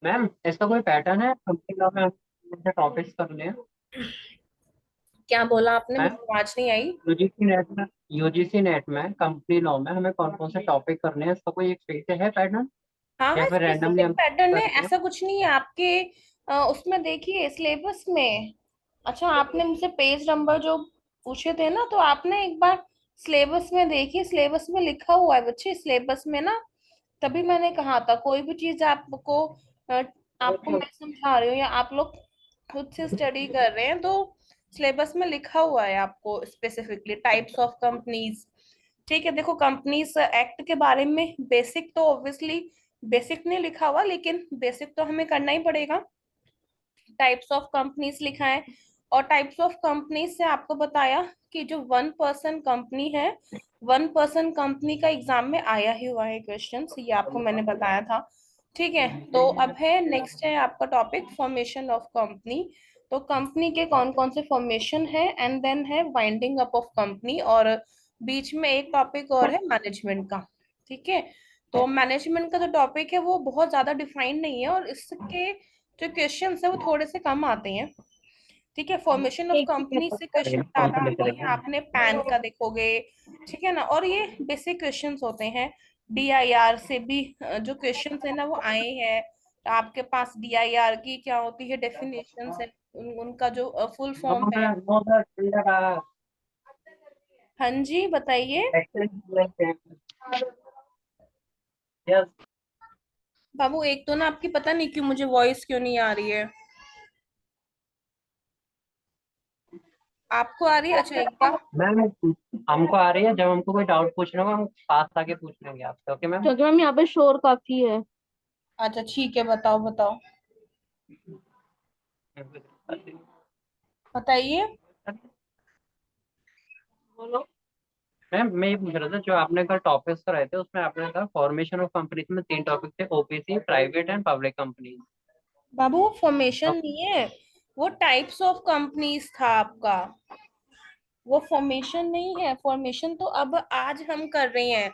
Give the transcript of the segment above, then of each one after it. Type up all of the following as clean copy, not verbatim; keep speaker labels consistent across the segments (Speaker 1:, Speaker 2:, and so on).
Speaker 1: Ma'am इसका कोई pattern है कंपनी लॉ में जैसे टॉपिक्स करने हैं?
Speaker 2: क्या बोला आपने? मुझे
Speaker 1: मैम
Speaker 2: आवाज नहीं आई।
Speaker 1: यूजीसी नेट में कंपनी लॉ में हमें कौन कौन से टॉपिक करने हैं, इसका कोई एक फिक्स है पैटर्न
Speaker 2: हाँ
Speaker 1: या
Speaker 2: हाँ,
Speaker 1: फिर रैंडमली
Speaker 2: स्पेसिफिक
Speaker 1: हम
Speaker 2: पैटर्न है,
Speaker 1: करेंगे?
Speaker 2: ऐसा कुछ नहीं है आपके। उसमें देखिए सिलेबस में। अच्छा, आपने मुझसे पेज नंबर जो पूछे थे ना, तो आपने एक बार सिलेबस में देखिए, सिलेबस में लिखा हुआ है बच्चे, सिलेबस में ना। तभी मैंने कहा था कोई भी चीज आपको आपको
Speaker 1: ओके।
Speaker 2: मैं समझा रही हूँ या आप लोग खुद से स्टडी कर रहे हैं, तो सिलेबस में लिखा हुआ है आपको स्पेसिफिकली टाइप्स ऑफ कंपनीज। ठीक है, देखो कंपनीज एक्ट के बारे में बेसिक तो ऑब्वियसली बेसिक नहीं लिखा हुआ, लेकिन बेसिक तो हमें करना ही पड़ेगा। टाइप्स ऑफ कंपनीज लिखा है, और टाइप्स ऑफ कंपनीज से आपको बताया कि जो वन पर्सन कंपनी है, वन पर्सन कंपनी का एग्जाम में आया ही हुआ है क्वेश्चन, ये आपको मैंने बताया था। ठीक है, तो अब है नेक्स्ट है आपका टॉपिक फॉर्मेशन ऑफ कंपनी। तो कंपनी के कौन कौन से फॉर्मेशन है, एंड देन है वाइंडिंग अप ऑफ कंपनी, और बीच में एक टॉपिक और है मैनेजमेंट का। ठीक है, तो मैनेजमेंट का जो टॉपिक है वो बहुत ज्यादा डिफाइंड नहीं है, और इसके जो क्वेश्चंस है वो थोड़े से कम आते हैं। ठीक है, फॉर्मेशन ऑफ कंपनी से क्वेश्चन ज्यादा
Speaker 1: कौन से
Speaker 2: आते
Speaker 1: लेते
Speaker 2: हैं,
Speaker 1: हैं?
Speaker 2: आपने पैन का देखोगे। ठीक है ना, और ये बेसिक क्वेश्चंस होते हैं। डीआईआर से भी जो क्वेश्चंस है ना वो आए हैं। तो आपके पास डीआईआर की क्या होती है डेफिनेशन है, उनका जो फुल
Speaker 1: नो
Speaker 2: फॉर्म है।
Speaker 1: Sir, no sir.
Speaker 2: हाँ जी, बताइए।
Speaker 1: यस।
Speaker 2: बाबू, एक तो ना आपकी पता नहीं क्यों मुझे वॉइस क्यों नहीं आ रही है। आपको आ रही है? अच्छा, एक बार।
Speaker 1: मैम हमको आ रही है, जब हमको कोई डाउट पूछना होगा हम पास आके पूछ लेंगे आपसे, ओके मैम?
Speaker 3: क्योंकि मैम यहाँ पे शोर काफी है।
Speaker 2: अच्छा ठीक है, बताओ बताओ। बताइए।
Speaker 1: मैम मैं ये पूछ रहा था, जो आपने कल टॉपिक्स कराए थे उसमें आपने कहा फॉर्मेशन ऑफ कंपनीज में तीन टॉपिक थे, OPC, private and public companies.
Speaker 2: बाबू, वो फॉर्मेशन नहीं है, वो टाइप्स ऑफ कंपनीज था आपका। वो फॉर्मेशन नहीं है, फॉर्मेशन तो अब आज हम कर रहे हैं।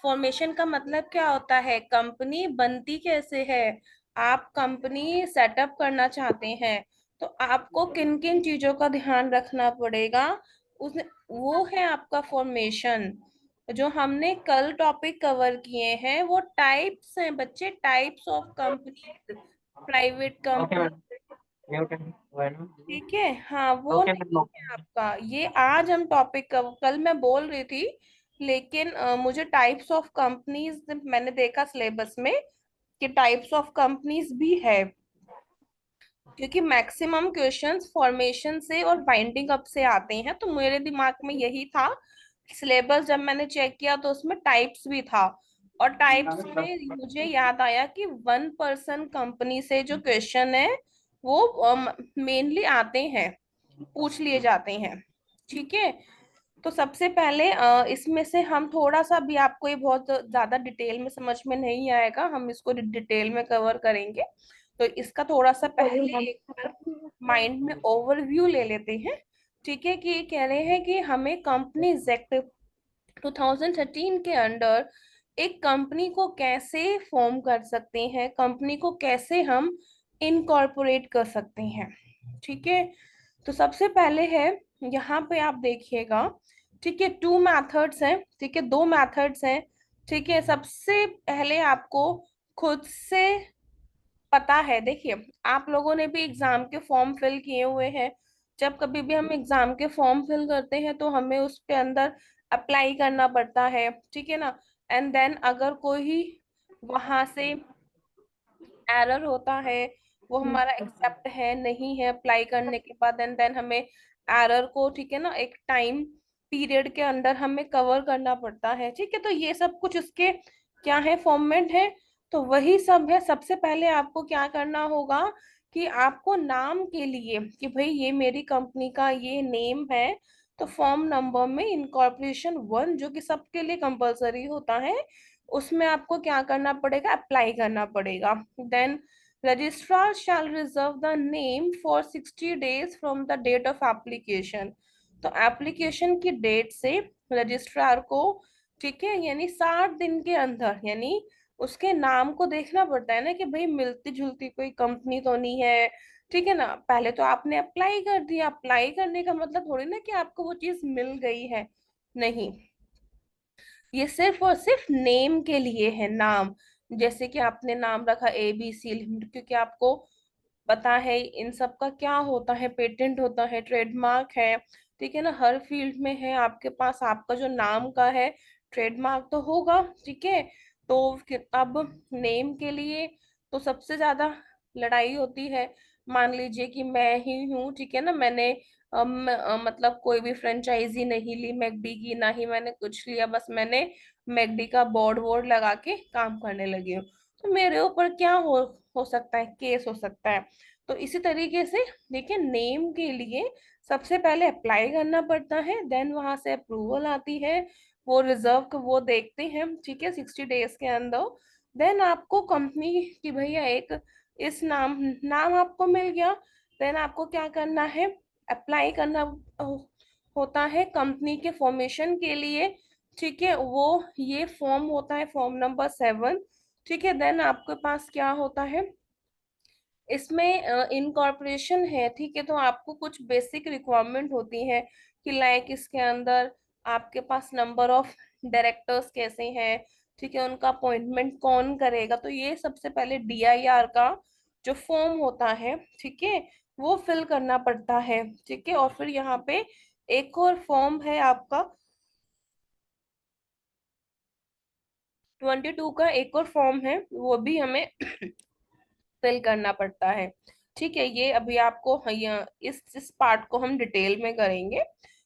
Speaker 2: फॉर्मेशन का मतलब क्या होता है, कंपनी बनती कैसे है। आप कंपनी सेटअप करना चाहते हैं, तो आपको किन किन चीजों का ध्यान रखना पड़ेगा, उस वो है आपका फॉर्मेशन। जो हमने कल टॉपिक कवर किए हैं वो टाइप्स हैं बच्चे, types of company, private
Speaker 1: okay
Speaker 2: company.
Speaker 1: Ma'am. Mute है ना?
Speaker 2: ठीक है, हाँ वो
Speaker 1: ओके
Speaker 2: नहीं
Speaker 1: मैम।
Speaker 2: है आपका ये। आज हम टॉपिक कल मैं बोल रही थी, लेकिन मुझे टाइप्स ऑफ कंपनीज मैंने देखा सिलेबस में कि टाइप्स ऑफ कंपनीज भी है, क्योंकि मैक्सिमम क्वेश्चंस फॉर्मेशन से और बाइंडिंग अप से आते हैं, तो मेरे दिमाग में यही था। सिलेबस जब मैंने चेक किया तो उसमें टाइप्स भी था, और टाइप्स में मुझे याद आया कि वन पर्सन कंपनी से जो क्वेश्चन है वो मेनली आते हैं, पूछ लिए जाते हैं। ठीक है, तो सबसे पहले इसमें से हम थोड़ा सा भी, आपको ये बहुत ज्यादा डिटेल में समझ में नहीं आएगा, हम इसको डिटेल में कवर करेंगे। तो इसका थोड़ा सा पहले एक बार माइंड में ओवरव्यू ले लेते हैं। ठीक है, कि ये कह रहे हैं कि हमें कंपनी एक्ट 2013 के अंडर एक कंपनी को कैसे फॉर्म कर सकते हैं, कंपनी को कैसे हम इनकॉर्पोरेट कर सकते हैं। ठीक है, तो सबसे पहले है, यहाँ पे आप देखिएगा। ठीक है, टू मेथड्स हैं, ठीक है, दो मेथड्स हैं। ठीक है, सबसे पहले आपको खुद से पता है, देखिए आप लोगों ने भी एग्जाम के फॉर्म फिल किए हुए हैं। जब कभी भी हम एग्जाम के फॉर्म फिल करते हैं तो हमें उस पे अंदर अप्लाई करना पड़ता है, ठीक है ना। एंड देन अगर कोई वहां से एरर होता है, वो हमारा एक्सेप्ट है नहीं है अप्लाई करने के बाद, एंड देन हमें एरर को, ठीक है ना, एक टाइम पीरियड के अंदर हमें कवर करना पड़ता है। ठीक है, तो ये सब कुछ इसके क्या है, फॉर्मेट है। तो वही सब है। सबसे पहले आपको क्या करना होगा कि आपको नाम के लिए, कि भाई ये मेरी कंपनी का ये नेम है, तो फॉर्म नंबर में इनकॉर्पोरेशन वन, जो कि सबके लिए कंपलसरी होता है, उसमें आपको क्या करना पड़ेगा, अप्लाई करना पड़ेगा। Then registrar shall reserve the name for 60 days from the date of application. तो एप्लीकेशन की डेट से रजिस्ट्रार को, ठीक है, यानी 60 दिन के अंदर, यानी उसके नाम को देखना पड़ता है ना कि भाई मिलती जुलती कोई कंपनी तो नहीं है, ठीक है ना। पहले तो आपने अप्लाई कर दिया, अप्लाई करने का मतलब थोड़ी ना कि आपको वो चीज मिल गई है, नहीं। ये सिर्फ और सिर्फ नेम के लिए है, नाम। जैसे कि आपने नाम रखा ABC लिमिटेड, क्योंकि आपको पता है इन सब का क्या होता है, पेटेंट होता है, ट्रेडमार्क है, ठीक है ना। हर फील्ड में है आपके पास, आपका जो नाम का है ट्रेडमार्क तो होगा, ठीक है। तो अब नेम के लिए तो सबसे ज्यादा लड़ाई होती है। मान लीजिए कि मैं ही हूँ, ठीक है ना, मैंने मतलब कोई भी फ्रेंचाइजी नहीं ली मैकडी की, ना ही मैंने कुछ लिया, बस मैंने मैकडी का बोर्ड वोर्ड लगा के काम करने लगी हूँ। तो मेरे ऊपर क्या हो सकता है, केस हो सकता है। तो इसी तरीके से देखिए, नेम के लिए सबसे पहले अप्लाई करना पड़ता है, देन वहां से अप्रूवल आती है, वो रिजर्व वो देखते हैं, ठीक है, 60 डेज के अंदर। देन आपको कंपनी की भैया एक इस नाम नाम आपको मिल गया। देन आपको क्या करना है, अप्लाई करना होता है कंपनी के फॉर्मेशन के लिए, ठीक है। वो ये फॉर्म होता है फॉर्म नंबर 7, ठीक है। देन आपके पास क्या होता है, इसमें इनकॉर्पोरेशन है, ठीक है। तो आपको कुछ बेसिक रिक्वायरमेंट होती है कि लाइक इसके अंदर आपके पास नंबर ऑफ डायरेक्टर्स कैसे हैं, ठीक है, उनका अपॉइंटमेंट कौन करेगा। तो ये सबसे पहले DIR का जो फॉर्म होता है, ठीक है, वो फिल करना पड़ता है, ठीक है। और फिर यहाँ पे एक और फॉर्म है आपका 22 का, एक और फॉर्म है, वो भी हमें फिल करना पड़ता है, ठीक है। ये अभी आपको इस पार्ट को हम डिटेल में करेंगे,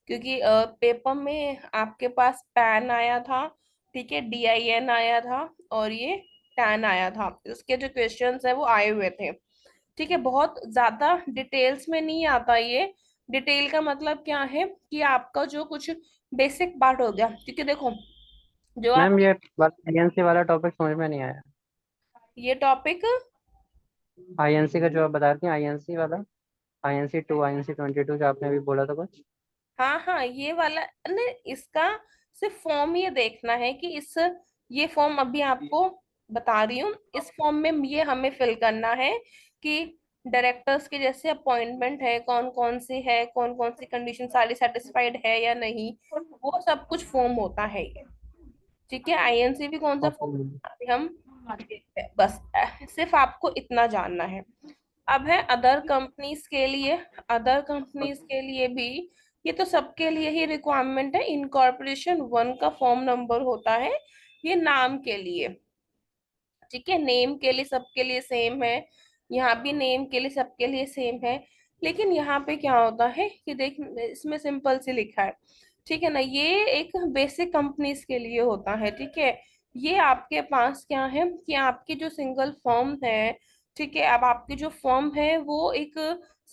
Speaker 2: क्योंकि पेपर में आपके पास पैन आया था, ठीक है, DIN आया था, और ये टैन आया था। इसके जो क्वेश्चंस है वो आए हुए थे, ठीक है। बहुत ज्यादा डिटेल्स में नहीं आता ये। डिटेल का मतलब क्या है कि आपका जो कुछ बेसिक पार्ट हो गया, क्योंकि देखो जो आप
Speaker 1: मैम ये आईएनसी वाला टॉपिक समझ में नहीं आया।
Speaker 2: ये टॉपिक,
Speaker 1: आईएनसी का जो आप बता रही थी, आईएनसी वाला, INC 2 INC 22 जो आपने अभी बोला था कुछ।
Speaker 2: हाँ हाँ, ये वाला ने इसका सिर्फ फॉर्म ये देखना है कि इस ये फॉर्म अभी आपको बता रही हूँ, इस फॉर्म में ये हमें फिल करना है कि डायरेक्टर्स के जैसे अपॉइंटमेंट है, कौन कौन सी है, कौन कौन सी कंडीशन सारी सेटिस्फाइड है या नहीं, वो सब कुछ फॉर्म होता है ये, ठीक है। INC भी कौन सा
Speaker 1: ओके
Speaker 2: फॉर्म,
Speaker 1: मैम।
Speaker 2: अभी हम देखते हैं। बस सिर्फ आपको इतना जानना है। अब है अदर कंपनीज के लिए, अदर कंपनीज के लिए भी ये तो सबके लिए ही रिक्वायरमेंट है। इनकॉर्पोरेशन 1 का फॉर्म नंबर होता है, ये नाम के लिए, ठीक है। नेम के लिए सबके लिए सेम है, यहाँ भी नेम के लिए सबके लिए सेम है। लेकिन यहाँ पे क्या होता है कि देख, इसमें सिंपल सी लिखा है, ठीक है ना, ये एक बेसिक कंपनीज के लिए होता है, ठीक है। ये आपके पास क्या है कि आपकी जो सिंगल फॉर्म है, ठीक है, अब आपकी जो फॉर्म है वो एक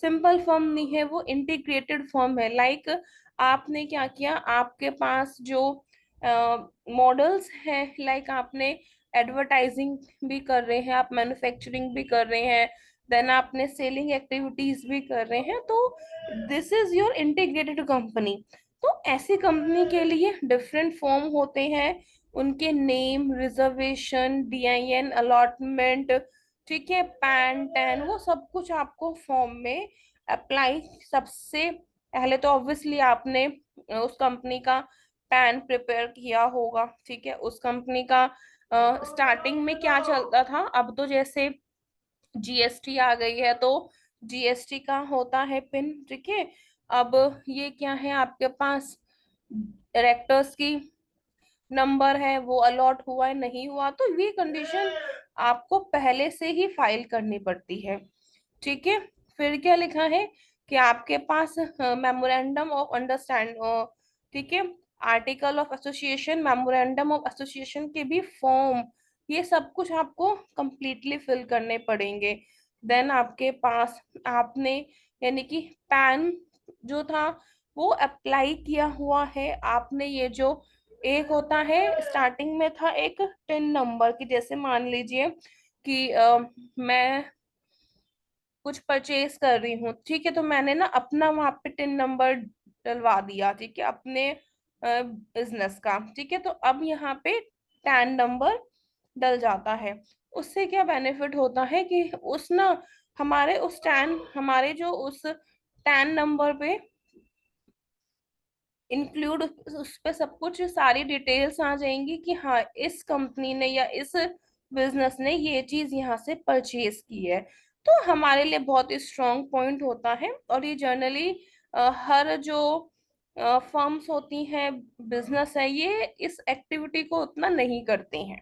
Speaker 2: सिंपल फॉर्म नहीं है, वो इंटीग्रेटेड फॉर्म है। लाइक आपने क्या किया, आपके पास जो मॉडल्स हैं, लाइक आपने एडवर्टाइजिंग भी कर रहे हैं, आप मैन्युफैक्चरिंग भी कर रहे हैं, देन आपने सेलिंग एक्टिविटीज भी कर रहे हैं, तो this is your integrated company. तो ऐसी कंपनी के लिए डिफरेंट फॉर्म होते हैं, उनके नेम, रिजर्वेशन, DIN, अलॉटमेंट, ठीक है, पैन टैन, वो सब कुछ आपको फॉर्म में अप्लाई। सबसे पहले तो ऑब्वियसली आपने उस कंपनी का पैन प्रिपेयर किया होगा, ठीक है। उस कंपनी का स्टार्टिंग में क्या चलता था, अब तो जैसे GST आ गई है, तो GST का होता है पिन, ठीक है। अब ये क्या है आपके पास, डायरेक्टर्स की नंबर है, वो अलॉट हुआ है नहीं हुआ, तो ये कंडीशन आपको पहले से ही फाइल करनी पड़ती है, ठीक है। फिर क्या लिखा है कि आपके पास मेमोरेंडम ऑफ अंडरस्टैंड, ठीक है, article of association, memorandum of association के भी फॉर्म, ये सब कुछ आपको कंप्लीटली फिल करने पड़ेंगे। देन आपके पास आपने यानी कि पैन जो था वो अप्लाई किया हुआ है आपने। ये जो एक होता है स्टार्टिंग में था एक टिन नंबर की, जैसे मान लीजिए कि मैं कुछ परचेज कर रही हूँ, ठीक है, तो मैंने ना अपना वहां पे टिन नंबर डलवा दिया, ठीक है, अपने बिजनेस का, ठीक है। तो अब यहाँ पे टैन नंबर डल जाता है। उससे क्या बेनिफिट होता है कि उस ना हमारे जो उस टैन नंबर पे इंक्लूड उस पे सब कुछ सारी डिटेल्स आ जाएंगी कि हाँ इस कंपनी ने या इस बिजनेस ने ये चीज यहाँ से परचेज की है। तो हमारे लिए बहुत ही स्ट्रॉन्ग पॉइंट होता है। और ये जनरली हर जो फर्म्स होती हैं, बिजनेस है, ये इस एक्टिविटी को उतना नहीं करती हैं।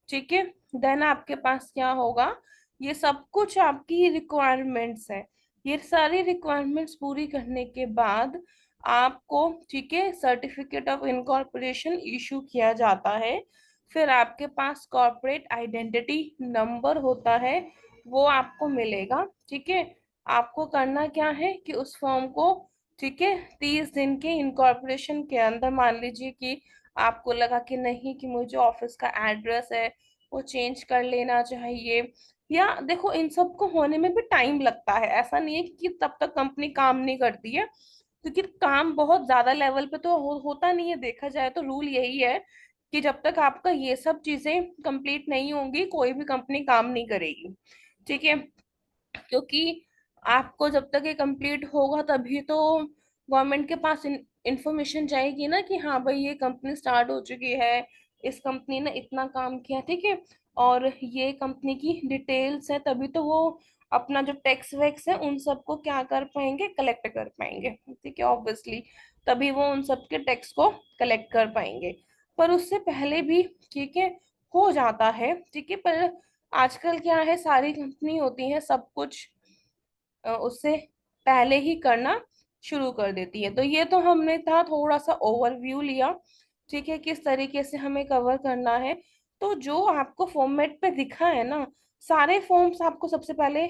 Speaker 2: ठीक है। देन आपके पास क्या होगा, ये सब कुछ आपकी रिक्वायरमेंट्स है। ये सारी रिक्वायरमेंट्स पूरी करने के बाद आपको, ठीक है, सर्टिफिकेट ऑफ इनकॉर्पोरेशन इशू किया जाता है। फिर आपके पास कॉर्पोरेट आइडेंटिटी नंबर होता है, वो आपको मिलेगा। ठीक है। आपको करना क्या है कि उस फॉर्म को, ठीक है, 30 दिन के इनकॉर्पोरेशन के अंदर, मान लीजिए कि आपको लगा कि नहीं कि मुझे ऑफिस का एड्रेस है वो चेंज कर लेना चाहिए, या देखो इन सब को होने में भी टाइम लगता है। ऐसा नहीं है कि तब तक कंपनी काम नहीं करती है, क्योंकि काम बहुत ज्यादा लेवल पे तो होता नहीं है। देखा जाए तो रूल यही है कि जब तक आपका ये सब चीजें कंप्लीट नहीं होंगी कोई भी कंपनी काम नहीं करेगी। ठीक है। क्योंकि आपको जब तक ये कंप्लीट होगा तभी तो गवर्नमेंट के पास इंफॉर्मेशन जाएगी ना कि हाँ भाई ये कंपनी स्टार्ट हो चुकी है, इस कंपनी ने इतना काम किया। ठीक है। और ये कंपनी की डिटेल्स है, तभी तो वो अपना जो टैक्स वैक्स है उन सबको क्या कर पाएंगे, कलेक्ट कर पाएंगे। ठीक है, ऑब्वियसली तभी वो उन सब के टैक्स को कलेक्ट कर पाएंगे। पर उससे पहले भी, ठीक है, हो जाता है। ठीक है। पर आजकल क्या है, सारी कंपनी होती है सब कुछ उससे पहले ही करना शुरू कर देती है। तो ये तो हमने था थोड़ा सा ओवरव्यू लिया, ठीक है, किस तरीके से हमें कवर करना है। तो जो आपको फॉर्मेट पे दिखा है ना, सारे फॉर्म्स आपको सबसे पहले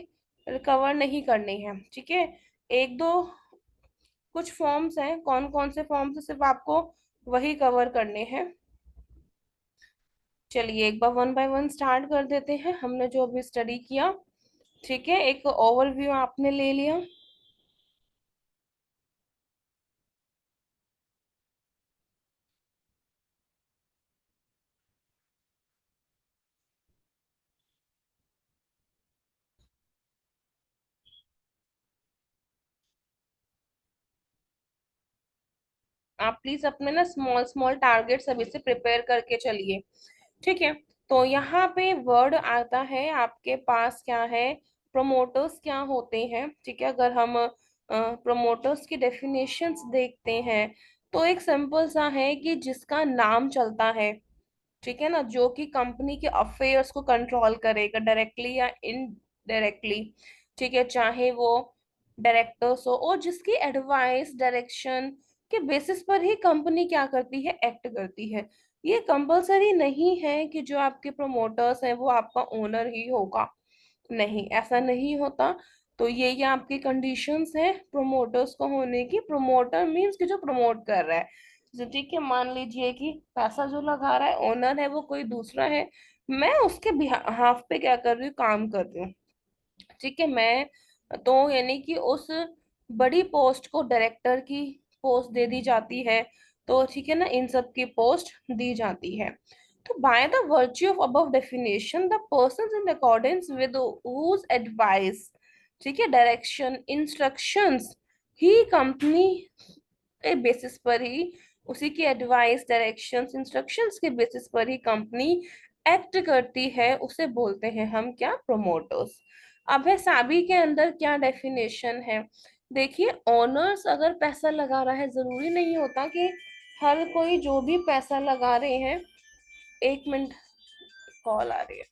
Speaker 2: कवर नहीं करने हैं। ठीक है। एक दो कुछ फॉर्म्स हैं, कौन कौन से फॉर्म्स है सिर्फ आपको वही कवर करने हैं। चलिए एक बार वन बाय वन स्टार्ट कर देते हैं, हमने जो अभी स्टडी किया। ठीक है, एक ओवरव्यू आपने ले लिया। आप प्लीज अपने ना स्मॉल स्मॉल टारगेट्स अभी से प्रिपेयर करके चलिए। ठीक है। तो यहाँ पे वर्ड आता है आपके पास, क्या है, प्रोमोटर्स क्या होते हैं। ठीक है। अगर हम प्रोमोटर्स की डेफिनेशंस देखते हैं तो एक सिंपल सा है कि जिसका नाम चलता है, ठीक है ना, जो कि कंपनी के अफेयर्स को कंट्रोल करेगा डायरेक्टली या इनडायरेक्टली। ठीक है। चाहे वो डायरेक्टर्स हो, और जिसकी एडवाइस डायरेक्शन के बेसिस पर ही कंपनी क्या करती है, एक्ट करती है। ये कंपलसरी नहीं है कि जो आपके प्रमोटर्स हैं वो आपका ओनर ही होगा, नहीं, ऐसा नहीं होता। तो ये आपकी कंडीशंस हैं प्रोमोटर्स को होने की। प्रोमोटर मीन्स कि जो प्रमोट कर रहा है। जो, ठीक है, मान लीजिए कि पैसा जो लगा रहा है ओनर है वो कोई दूसरा है, मैं उसके बिहाफ पे क्या कर रही हूँ, काम कर रही हूँ। ठीक है। मैं तो यानी कि उस बड़ी पोस्ट को डायरेक्टर की पोस्ट दे दी जाती है। तो ठीक है ना, इन सब की पोस्ट दी जाती है। तो by the virtue of above definition the person in accordance with whose advice, ठीक है, डायरेक्शन, इंस्ट्रक्शंस ही कंपनी के बेसिस पर ही, उसी की एडवाइस, डायरेक्शंस, इंस्ट्रक्शंस के बेसिस पर ही कंपनी एक्ट करती है, उसे बोलते हैं हम क्या, प्रोमोटर्स। अब है साबी के अंदर क्या डेफिनेशन है। देखिए, ओनर्स अगर पैसा लगा रहा है, जरूरी नहीं होता कि हर कोई जो भी पैसा लगा रहे हैं। एक मिनट, कॉल आ रही है।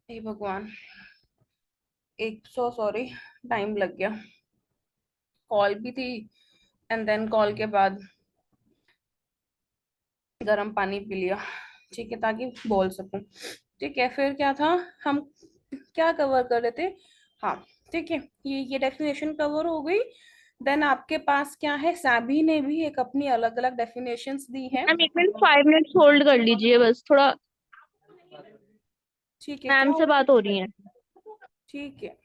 Speaker 2: हे भगवान, 100 सॉरी, टाइम लग गया, कॉल भी थी, एंड देन कॉल के बाद गर्म पानी पी लिया, ठीक है, ताकि बोल सकूं। ठीक है, फिर क्या था, हम क्या कवर कर रहे थे? हाँ, ठीक है, ये डेफिनेशन कवर हो गई। देन आपके पास क्या है, सैबी ने भी एक अपनी अलग अलग डेफिनेशंस दी है।
Speaker 3: मैम 1 मिनट 5 मिनट होल्ड कर लीजिए, बस थोड़ा
Speaker 2: ठीक है, क्या
Speaker 3: मैम से
Speaker 2: हो?
Speaker 3: बात हो रही है।
Speaker 2: ठीक है।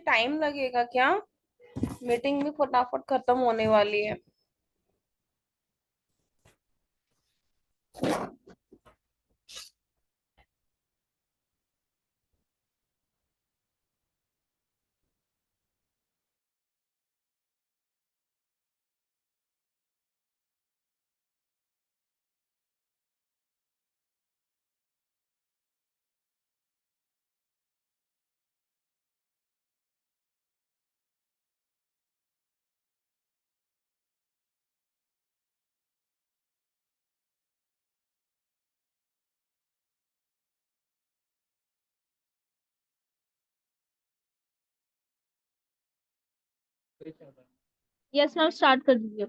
Speaker 2: टाइम लगेगा क्या? मीटिंग भी फटाफट खत्म होने वाली है।
Speaker 3: यस मैम, स्टार्ट कर दीजिए।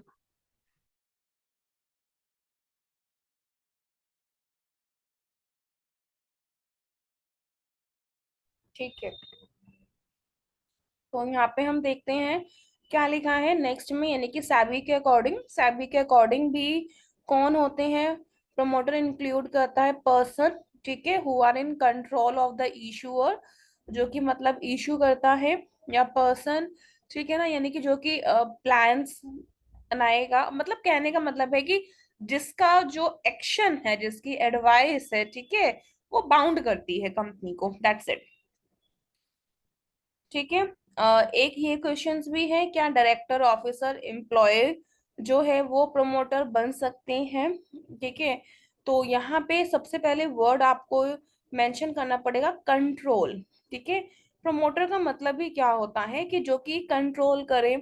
Speaker 2: ठीक है, तो यहाँ पे हम देखते हैं क्या लिखा है नेक्स्ट में, यानी कि सैबी के अकॉर्डिंग भी कौन होते हैं? प्रमोटर इंक्लूड करता है पर्सन, ठीक है, who are in control of the issuer, जो कि मतलब इशू करता है, या पर्सन, ठीक है ना, यानी कि जो कि प्लान्स बनाएगा, मतलब कहने का मतलब है कि जिसका जो एक्शन है, जिसकी एडवाइस है, ठीक है, वो बाउंड करती है कंपनी को, दैट्स इट। ठीक है। एक ये क्वेश्चंस भी है, क्या डायरेक्टर ऑफिसर एम्प्लॉय जो है वो प्रमोटर बन सकते हैं? ठीक है, तो यहाँ पे सबसे पहले वर्ड आपको मेंशन करना पड़ेगा, कंट्रोल। ठीक है, प्रमोटर का मतलब ही क्या होता है कि जो कि कंट्रोल करे।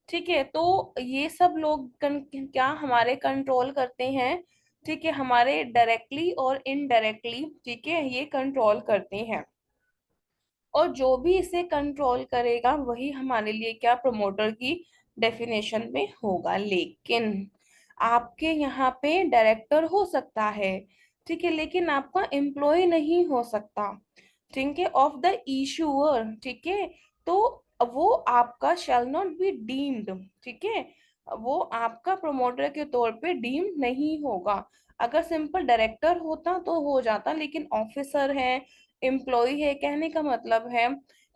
Speaker 2: ठीक है, तो ये सब लोग क्या हमारे कंट्रोल करते हैं? ठीक है, हमारे डायरेक्टली और इनडायरेक्टली, ठीक है, ये कंट्रोल करते हैं। और जो भी इसे कंट्रोल करेगा वही हमारे लिए क्या, प्रमोटर की डेफिनेशन में होगा। लेकिन आपके यहाँ पे डायरेक्टर हो सकता है, ठीक है, लेकिन आपका एम्प्लॉय नहीं हो सकता, ठीक है, ऑफ द इशूअर। ठीक है, तो वो आपका शैल नॉट बी डीम्ड, ठीक है, वो आपका प्रमोटर के तौर पे डीम नहीं होगा। अगर सिंपल डायरेक्टर होता तो हो जाता, लेकिन ऑफिसर है, एम्प्लॉय है, कहने का मतलब है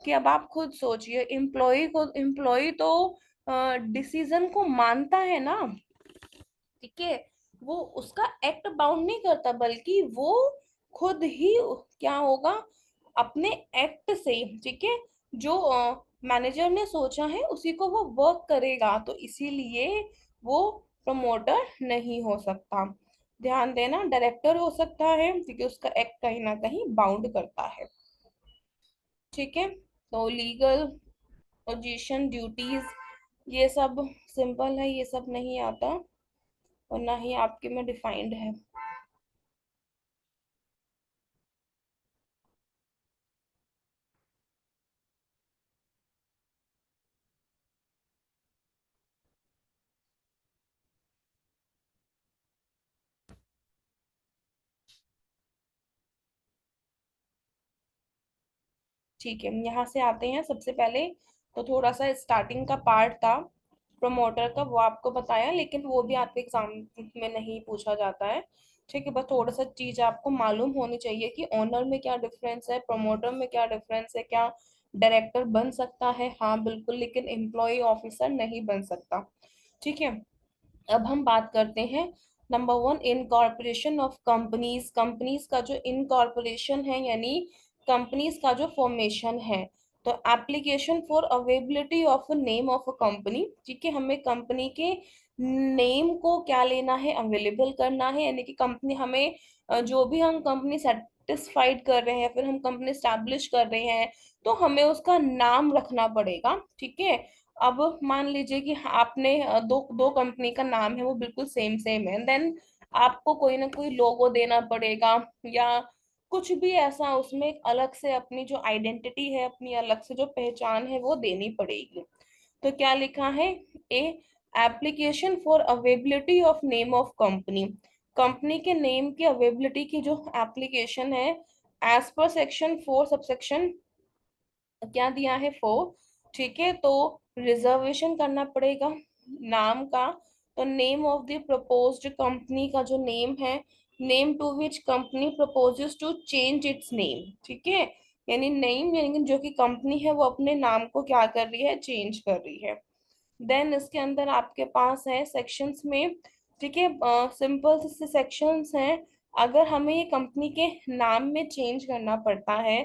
Speaker 2: कि अब आप खुद सोचिए, एम्प्लॉय तो डिसीजन को मानता है ना, ठीक है, वो उसका एक्ट बाउंड नहीं करता, बल्कि वो खुद ही क्या होगा, अपने एक्ट से, ठीक है, जो मैनेजर ने सोचा है उसी को वो वर्क करेगा, तो इसीलिए वो प्रमोटर नहीं हो सकता। ध्यान देना, डायरेक्टर हो सकता है क्योंकि उसका एक्ट कहीं ना कहीं बाउंड करता है। ठीक है, तो लीगल पोजीशन, ड्यूटीज, ये सब सिंपल है, ये सब नहीं आता और ना ही आपके में डिफाइंड है। ठीक है, यहाँ से आते हैं सबसे पहले, तो थोड़ा सा स्टार्टिंग का पार्ट था प्रमोटर का, वो आपको बताया, लेकिन वो भी आपके एग्जाम में नहीं पूछा जाता है। ठीक है, बस थोड़ा सा चीज आपको मालूम होनी चाहिए कि ओनर में क्या डिफरेंस है, प्रमोटर में क्या डिफरेंस है, क्या डायरेक्टर बन सकता है, हाँ बिल्कुल, लेकिन एम्प्लॉय ऑफिसर नहीं बन सकता। ठीक है, अब हम बात करते हैं number one, incorporation of companies. Companies का जो इनकॉर्पोरेशन है, यानी कंपनीज का जो फॉर्मेशन है, तो application for availability of name of a company. ठीक है, हमें कंपनी के नेम को क्या लेना है, अवेलेबल करना है, यानी कि कंपनी हमें जो भी हम कंपनी सेटिस्फाइड कर रहे हैं, फिर हम कंपनी स्टैब्लिश कर रहे हैं, तो हमें उसका नाम रखना पड़ेगा। ठीक है, अब मान लीजिए कि आपने दो दो कंपनी का नाम है, वो बिल्कुल सेम सेम है, देन आपको कोई ना कोई लोगो देना पड़ेगा, या कुछ भी ऐसा उसमें एक अलग से अपनी जो आइडेंटिटी है, अपनी अलग से जो पहचान है वो देनी पड़ेगी। तो क्या लिखा है, a application for availability of name of company. Company के नेम की अवेबिलिटी की जो एप्लीकेशन है, एज पर सेक्शन 4 सबसेक्शन क्या दिया है, 4। ठीक है, तो रिजर्वेशन करना पड़ेगा नाम का, तो name of the proposed company का जो नेम है, name to which company proposes to change its name. ठीक है, यानी नेम, यानी जो कि कंपनी है वो अपने नाम को क्या कर रही है, चेंज कर रही है। देन इसके अंदर आपके पास है सेक्शंस में, ठीक है, सिंपल से सेक्शंस हैं। अगर हमें ये कंपनी के नाम में चेंज करना पड़ता है,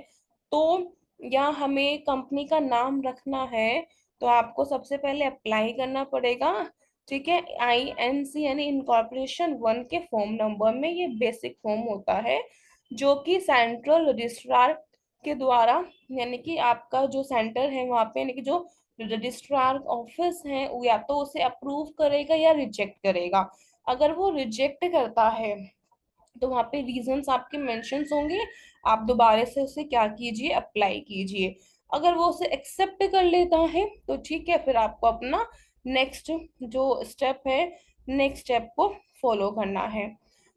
Speaker 2: तो या हमें कंपनी का नाम रखना है, तो आपको सबसे पहले अप्लाई करना पड़ेगा। ठीक है, INC यानी इनकॉर्पोरेशन 1 के फॉर्म नंबर में, ये बेसिक फॉर्म होता है जो कि सेंट्रल रजिस्ट्रार के द्वारा, यानी कि आपका जो सेंटर है वहां पे, यानी कि जो रजिस्ट्रार ऑफिस है, वो या तो उसे अप्रूव करेगा या रिजेक्ट करेगा। अगर वो रिजेक्ट करता है तो वहां पे रीजंस आपके मेंशंस होंगे, आप दोबारा से उसे क्या कीजिए, अप्लाई कीजिए। अगर वो उसे एक्सेप्ट कर लेता है तो ठीक है, फिर आपको अपना नेक्स्ट जो स्टेप है, नेक्स्ट स्टेप को फॉलो करना है।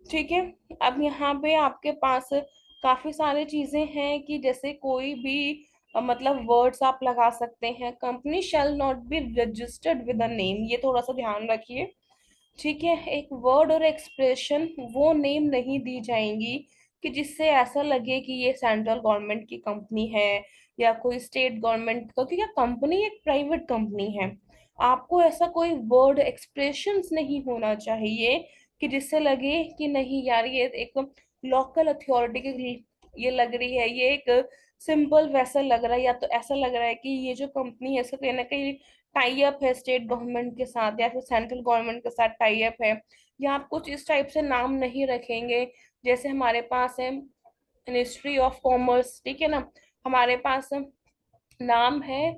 Speaker 2: ठीक है, अब यहाँ पे आपके पास काफी सारी चीजें हैं कि जैसे कोई भी मतलब वर्ड्स आप लगा सकते हैं, company shall not be registered with a name, ये थोड़ा सा ध्यान रखिए। ठीक है, एक वर्ड और एक्सप्रेशन वो नेम नहीं दी जाएंगी कि जिससे ऐसा लगे कि ये सेंट्रल गवर्नमेंट की कंपनी है या कोई स्टेट गवर्नमेंट का, क्योंकि कंपनी एक प्राइवेट कंपनी है। आपको ऐसा कोई वर्ड एक्सप्रेशंस नहीं होना चाहिए कि जिससे लगे कि नहीं यार, ये एक लोकल अथॉरिटी ये लग रही है, ये एक सिंपल वैसा लग रहा है, या तो ऐसा लग रहा है कि ये जो कंपनी है इसका कहीं ना कहीं टाई अप है स्टेट गवर्नमेंट के साथ या फिर सेंट्रल गवर्नमेंट के साथ टाई अप है, या आप कुछ इस टाइप से नाम नहीं रखेंगे। जैसे हमारे पास है मिनिस्ट्री ऑफ कॉमर्स, ठीक है ना, हमारे पास नाम है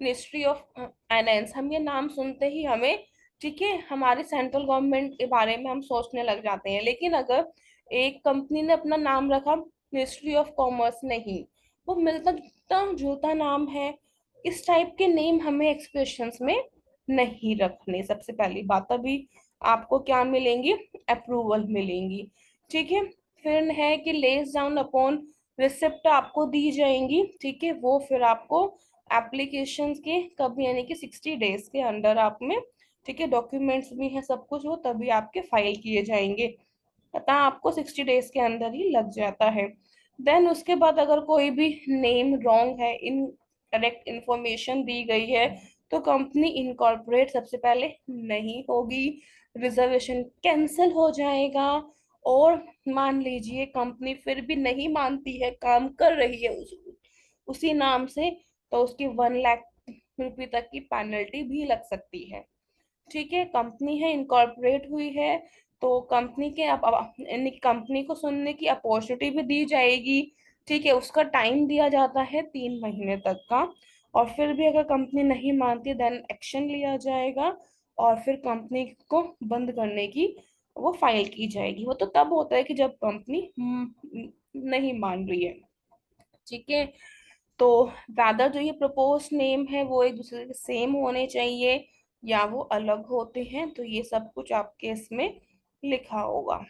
Speaker 2: मिनिस्ट्री ऑफ फाइनेंस, हम ये नाम सुनते ही हमें, ठीक है, हमारे सेंट्रल गवर्नमेंट के बारे में हम सोचने लग जाते हैं। लेकिन अगर एक कंपनी ने अपना नाम रखा मिनिस्ट्री ऑफ कॉमर्स, नहीं, वो मिलता जुलता जुलता नाम है, इस टाइप के नेम हमें एक्सप्रेशंस में नहीं रखने। सबसे पहली बात, अभी आपको क्या मिलेंगी, अप्रूवल मिलेंगी, ठीक है। फिर है कि लेस डाउन अपॉन रिसिप्ट आपको दी जाएंगी, ठीक है, वो फिर आपको एप्लीकेशन के कब, यानी कि 60 डेज के अंदर आप में, ठीक है, डॉक्यूमेंट्स भी हैं सब कुछ, वो तभी आपके फाइल किए जाएंगे, पता आपको 60 डेज के अंदर ही लग जाता है। देन उसके बाद अगर कोई भी नेम रॉन्ग है, इन करेक्ट इंफॉर्मेशन दी गई है, तो कंपनी इनकॉर्पोरेट सबसे पहले नहीं होगी, रिजर्वेशन कैंसिल हो जाएगा। और मान लीजिए कंपनी फिर भी नहीं मानती है, काम कर रही है उसी नाम से, तो उसकी 1 लाख रुपए तक की पेनल्टी भी लग सकती है, ठीक है। कंपनी है, इनकॉर्पोरेट हुई है, तो कंपनी के यानी कंपनी को सुनने की अपॉर्चुनिटी भी दी जाएगी, ठीक है, उसका टाइम दिया जाता है 3 महीने तक का। और फिर भी अगर कंपनी नहीं मानती, देन एक्शन लिया जाएगा, और फिर कंपनी को बंद करने की वो फाइल की जाएगी। वो तो तब होता है कि जब कंपनी नहीं मान रही है, ठीक है। तो ज्यादा जो ये प्रपोज नेम है वो एक दूसरे के सेम होने चाहिए, या वो अलग होते हैं, तो ये सब कुछ आपके इसमें लिखा होगा।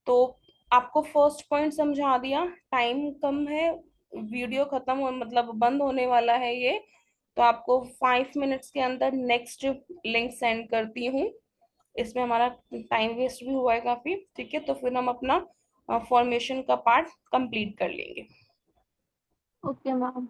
Speaker 2: तो आपको फर्स्ट पॉइंट समझा दिया, टाइम कम है, वीडियो खत्म हो मतलब बंद होने वाला है ये, तो आपको 5 मिनट्स के अंदर नेक्स्ट लिंक सेंड करती हूँ। इसमें हमारा टाइम वेस्ट भी हुआ है काफी, ठीक है, तो फिर हम अपना फॉर्मेशन का पार्ट कंप्लीट कर लेंगे।
Speaker 3: Okay ma'am.